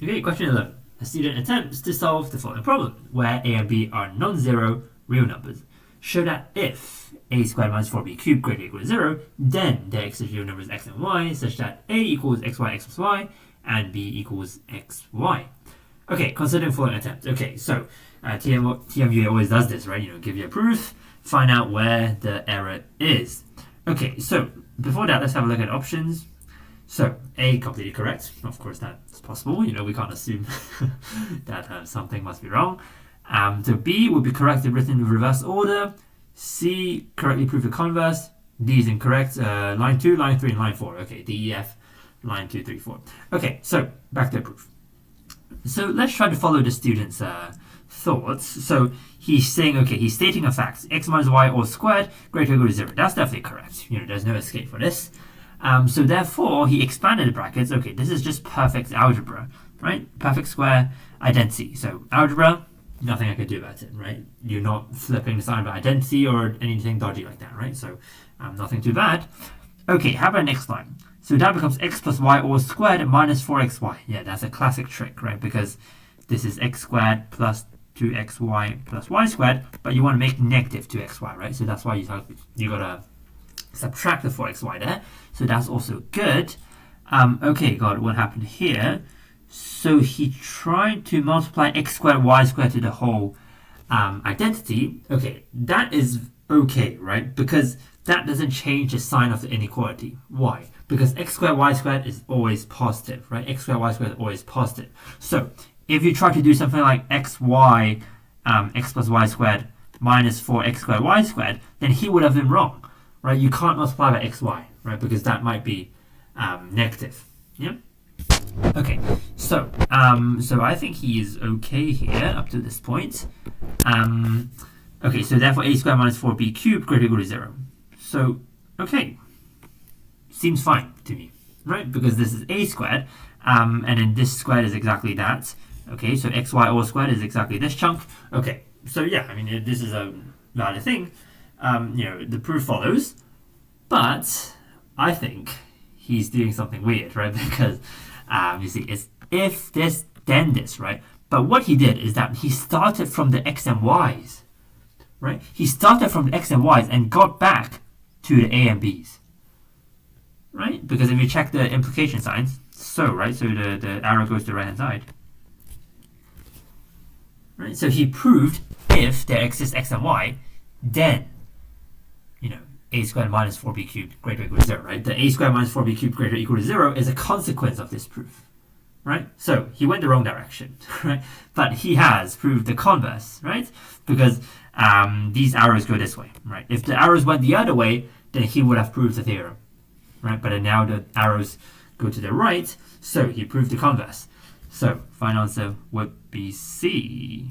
Okay, question 11. A student attempts to solve the following problem, where a and b are non-zero real numbers. Show that if a squared minus 4b cubed greater or equal to 0, then their exists real numbers x and y, such that a equals xy x plus y, and b equals xy. Okay, considering following attempt. Okay, so TMUA always does this, right? Give you a proof, find out where the error is. Okay, so before that, let's have a look at options. So, A, completely correct. Of course, that's possible. We can't assume that something must be wrong. So, B would be correct if written in reverse order. C, correctly prove the converse. D is incorrect. Line 2, line 3, and line 4. Okay, D, E, F, line 2, 3, 4. Okay, so back to the proof. So, let's try to follow the student's thoughts. So, he's saying, okay, he's stating a fact. X minus y all squared greater or equal to 0. That's definitely correct. There's no escape for this. So therefore, he expanded the brackets. Okay, this is just perfect algebra, right? Perfect square identity. So algebra, nothing I could do about it, right? You're not flipping the sign by identity or anything dodgy like that, right? So nothing too bad. Okay, how about next line? So that becomes x plus y all squared minus 4xy. Yeah, that's a classic trick, right? Because this is x squared plus 2xy plus y squared, but you want to make negative 2xy, right? So that's why you gotta subtract the 4xy there. So that's also good. Okay, God, what happened here? So he tried to multiply x squared y squared to the whole identity. Okay, that is okay, right? Because that doesn't change the sign of the inequality. Why? Because x squared y squared is always positive, right? X squared y squared is always positive. So if you try to do something like xy, x plus y squared minus 4x squared y squared, then he would have been wrong. Right, you can't multiply by xy, right, because that might be negative. Yeah. Okay, so I think he is okay here up to this point. Okay, so therefore a squared minus 4b cubed greater or equal to 0. So okay, seems fine to me, right? Because this is a squared, and then this squared is exactly that. Okay, so xy all squared is exactly this chunk. Okay, so yeah, I mean this is a valid thing. The proof follows, but I think he's doing something weird, right? Because you see, it's if this, then this, right? But what he did is that he started from the x and y's, right? He started from the x and y's and got back to the a and b's, right? Because if you check the implication signs, right? So the arrow goes to the right hand side, right? So he proved if there exists x and y, then a squared minus 4b cubed greater or equal to 0, right? The a squared minus 4b cubed greater or equal to 0 is a consequence of this proof, right? So he went the wrong direction, right? But he has proved the converse, right? Because these arrows go this way, right? If the arrows went the other way, then he would have proved the theorem, right? But now the arrows go to the right, so he proved the converse. So final answer would be C.